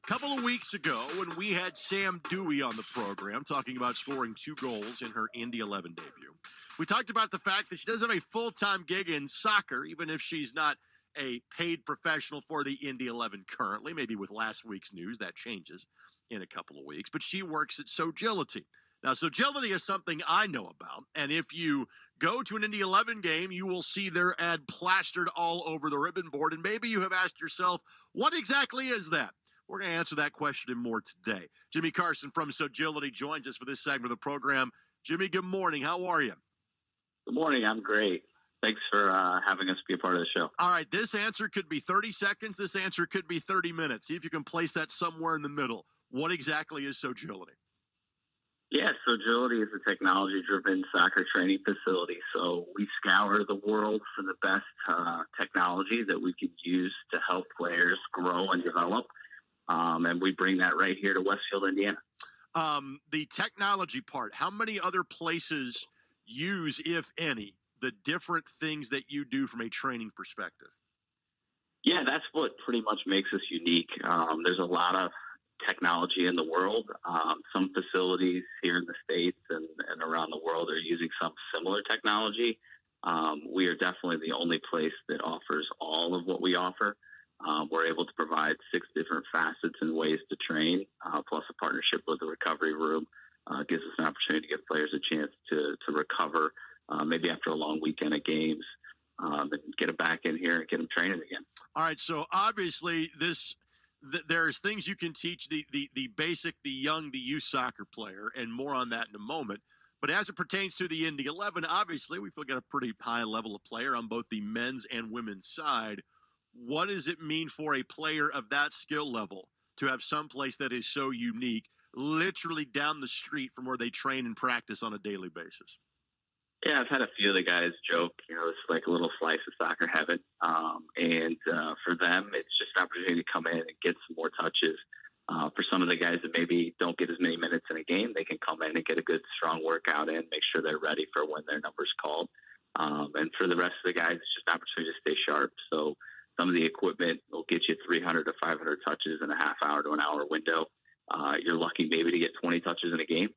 Couple of weeks ago, when we had Sam Dewey on the program talking about scoring 2 goals in her Indy 11 debut, we talked about the fact that she does have a full-time gig in soccer, even if she's not a paid professional for the Indy 11 currently. Maybe with last week's news, that changes in a couple of weeks. But she works at Sogility. Now, Sogility is something I know about, and if you go to an Indy 11 game, you will see their ad plastered all over the ribbon board, and maybe you have asked yourself, what exactly is that? We're going to answer that question and more today. Jimmy Carson from Sogility joins us for this segment of the program. Jimmy, good morning. How are you? Good morning. I'm great. Thanks for having us be a part of the show. All right. This answer could be 30 seconds. This answer could be 30 minutes. See if you can place that somewhere in the middle. What exactly is Sogility? Yeah, Sogility is a technology-driven soccer training facility. So we scour the world for the best technology that we could use to help players grow and develop. And we bring that right here to Westfield, Indiana. The technology part, how many other places use, if any, the different things that you do from a training perspective? Yeah, that's what pretty much makes us unique. There's a lot of technology in the world. Some facilities here in the States and around the world are using some similar technology. We are definitely the only place that offers all of what we offer. We're able to provide 6 different facets and ways to train, plus a partnership with the recovery room. Gives us an opportunity to give players a chance to recover, maybe after a long weekend of games, and get them back in here and get them training again. All right, so obviously there's things you can teach the basic, the young, the youth soccer player, and more on that in a moment. But as it pertains to the Indy 11, obviously we've got a pretty high level of player on both the men's and women's side. What does it mean for a player of that skill level to have some place that is so unique, literally down the street from where they train and practice on a daily basis? Yeah, I've had a few of the guys joke, it's like a little slice of soccer heaven. And for them, it's just an opportunity to come in and get some more touches. For some of the guys that maybe don't get as many minutes in a game, they can come in and get a good, strong workout in, make sure they're ready for when their number's called. And for the rest of the guys, it's just an opportunity to stay sharp. So some of the equipment will get you 300 to 500 touches in a half hour to an hour window. You're lucky maybe to get 20 touches in a game.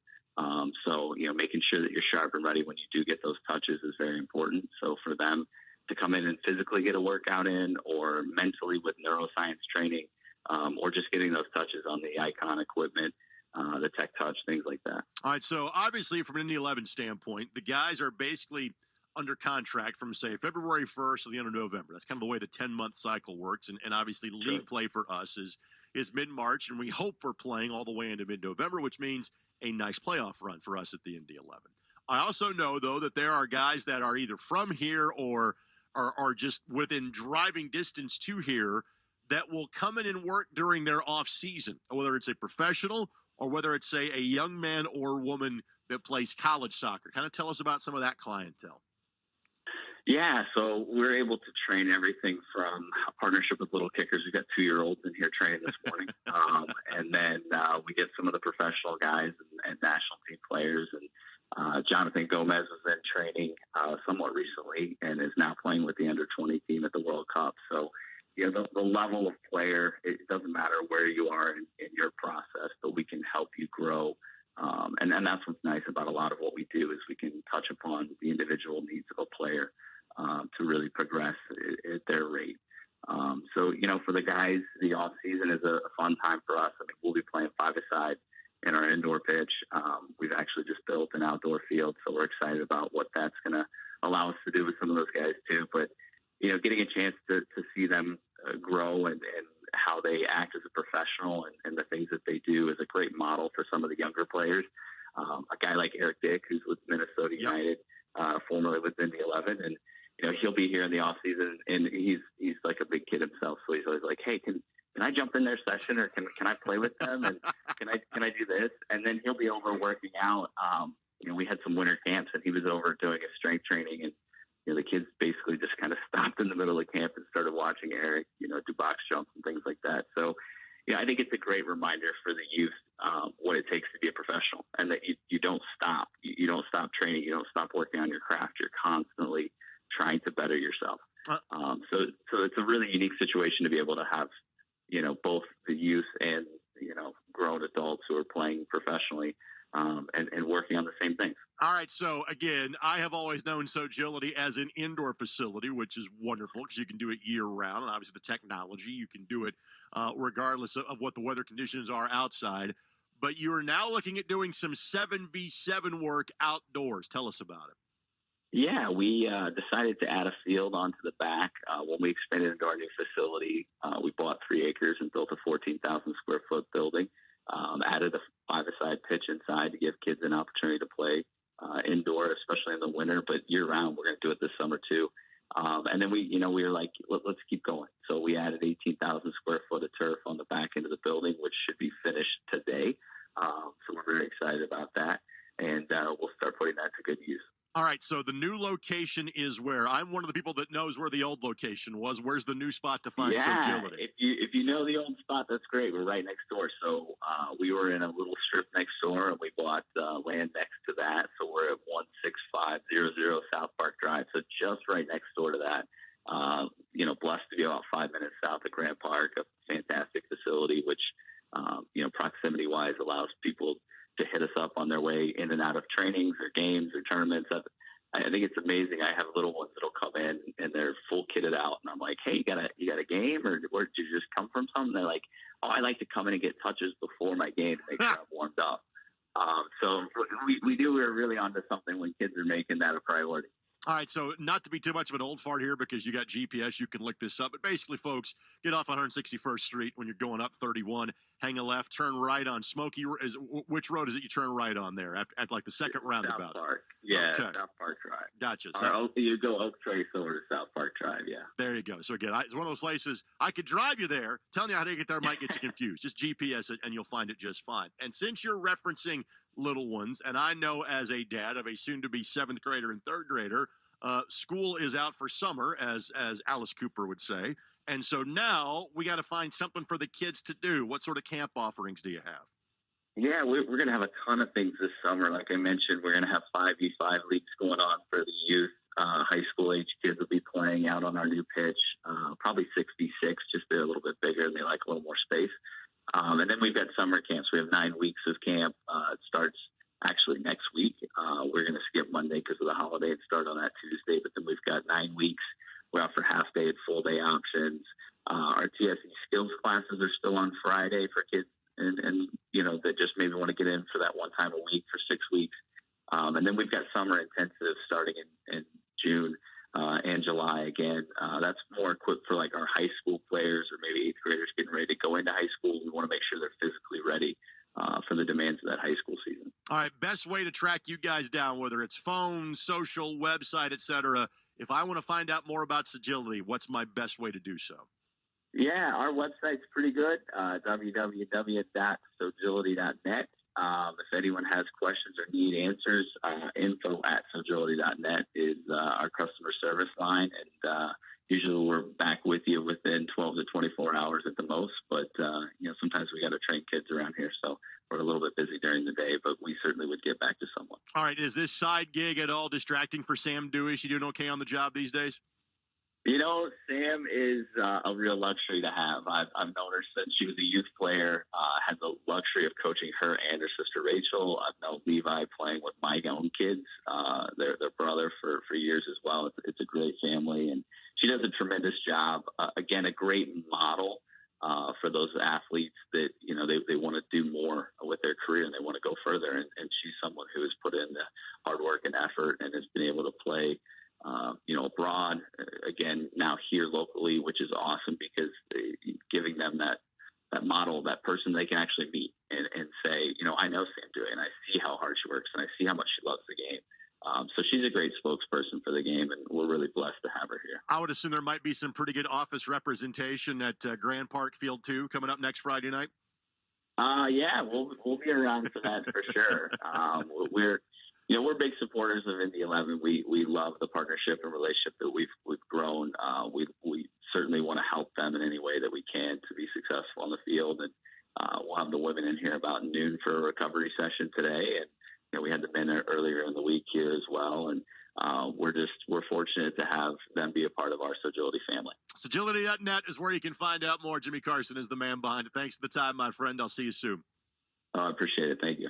So, making sure that you're sharp and ready when you do get those touches is very important. So for them to come in and physically get a workout in, or mentally with neuroscience training, or just getting those touches on the icon equipment, the tech touch, things like that. All right. So obviously from an Indy 11 standpoint, the guys are basically under contract from, say, February 1st to the end of November. That's kind of the way the 10-month cycle works. And obviously league play for us is mid-March, and we hope we're playing all the way into mid-November, which means a nice playoff run for us at the Indy 11. I also know, though, that there are guys that are either from here or are just within driving distance to here that will come in and work during their off season, whether it's a professional or whether it's, say, a young man or woman that plays college soccer. Kind of tell us about some of that clientele. Yeah, so we're able to train everything from a partnership with Little Kickers. We've got 2-year-olds in here training this morning. And then we get some of the professional guys and national team players. And Jonathan Gomez was in training somewhat recently and is now playing with the under-20 team at the World Cup. So, the level of player, it doesn't matter where you are in your process, but we can help you grow. And that's what's nice about a lot of what we do is we can touch upon the individual needs of a player to really progress at their rate. So, for the guys, the off season is a fun time for us. I mean, we'll be playing 5-a-side in our indoor pitch. We've actually just built an outdoor field, so we're excited about what that's going to allow us to do with some of those guys too. But, getting a chance to see them grow and how they act as a professional and the things that they do is a great model for some of the younger players. A guy like Eric Dick, who's with Minnesota United, formerly with Indy 11, and he'll be here in the off season, and he's like a big kid himself, so he's always like, hey, can I jump in their session, or can I play with them, and can I do this? And then he'll be over working out. We had some winter camps, and he was over doing a strength training, and the kids basically just kind of stopped in the middle of camp and started watching Eric, do box jumps and things like that. So, I think it's a great reminder for the youth what it takes to be a professional, and that you don't stop. You don't stop training. You don't stop working on your craft. You're constantly trying to better yourself. So it's a really unique situation to be able to have, both the youth and playing professionally, and working on the same things. All right. So again, I have always known Sogility as an indoor facility, which is wonderful because you can do it year round, and obviously the technology you can do it regardless of what the weather conditions are outside. But you are now looking at doing some 7v7 work outdoors. Tell us about it. Yeah, we decided to add a field onto the back. When we expanded into our new facility, we bought 3 acres and built a 14,000 square foot building. Added a 5-a-side pitch inside to give kids an opportunity to play indoor, especially in the winter, but year round. We're going to do it this summer too. And then we were like, let's keep going. So we added 18,000 square foot of turf on the back end of the building, which should be finished today. So we're very excited about that, and we'll start putting that to good use. All right, so the new location is where? I'm one of the people that knows where the old location was. Where's the new spot to find Sogility? If you know the old spot, that's great. We're right next door. So we were in a little strip next door, and we bought land next to that. So we're at 16500 South Park Drive, so just right next door to that. Blessed to be about 5 minutes south of Grand Park, a fantastic facility, which proximity-wise allows people to hit us up on their way in and out of trainings or games or tournaments. I think it's amazing. I have little ones that'll come in and they're full kitted out, and I'm like, "Hey, you got a game, or where did you just come from?" Something. They're like, "Oh, I like to come in and get touches before my game to make sure I'm warmed up." So we're really onto something when kids are making that a priority. All right, so not to be too much of an old fart here because you got GPS, you can look this up. But basically, folks, get off 161st Street when you're going up 31, hang a left, turn right on Smoky. Which road is it you turn right on there at like the second roundabout? South Park. Yeah, okay. South Park Drive. Gotcha. So you go Oak Trace over to South Park Drive, yeah. There you go. So again, it's one of those places I could drive you there. Telling you how to get there might get you confused. Just GPS it and you'll find it just fine. And since you're referencing little ones, and I know as a dad of a soon-to-be 7th grader and 3rd grader, school is out for summer, as Alice Cooper would say. And so now we got to find something for the kids to do. What sort of camp offerings do you have? Yeah, we're going to have a ton of things this summer. Like I mentioned, we're going to have 5v5 leagues going on for the youth. High school age kids will be playing out on our new pitch, probably 6v6, just they're a little bit bigger and they like a little more space. And then we've got summer camps. We have 9 weeks of camp. It starts actually next week. We're going to skip Monday because of the holiday and start on that Tuesday. But then we've got 9 weeks. We're out for half day and full day options. Our TSE skills classes are still on Friday for kids and that just maybe want to get in for that one time a week for 6 weeks. And then we've got summer intensive starting in June and July again. That's more equipped for like our high school players or maybe 8th graders getting ready to go into high school. We want to make sure they're physically ready for the demands of that high school season. All right, best way to track you guys down, whether it's phone, social, website, etc. If I want to find out more about Sogility, what's my best way to do so? Yeah, our website's pretty good, www.sogility.net. If anyone has questions or need answers, info@sogility.net is our customer service line, and usually we're back with you within 12 to 24 hours at the most, but sometimes we got to train kids around here, so we're a little bit busy during the day, but we certainly would get back to someone. All right, is this side gig at all distracting for Sam Dewey? Is she doing okay on the job these days? Sam is a real luxury to have. I've known her since she was a youth player, had the luxury of coaching her and her sister Rachel. I've known Levi playing with my own kids, their brother for years as well. It's a great family, and she does a tremendous job. Again, a great model for those athletes that, they want to do more with their career and they want to go further. And she's someone who has put in the hard work and effort and has been able to play abroad, again, now here locally, which is awesome because giving them that model, that person they can actually meet and say, I know Sam Dewey and I see how hard she works and I see how much she loves the game. So she's a great spokesperson for the game, and we're really blessed to have her here. I would assume there might be some pretty good office representation at Grand Park Field 2 coming up next Friday night. Yeah, we'll be around for that for sure. We're big supporters of Indy 11. We love the partnership and relationship that we've grown. We certainly want to help them in any way that we can to be successful on the field. And we'll have the women in here about noon for a recovery session today. And we had the men earlier in the week here as well. And we're fortunate to have them be a part of our Sogility family. Sogility.net is where you can find out more. Jimmy Carson is the man behind it. Thanks for the time, my friend. I'll see you soon. I appreciate it. Thank you.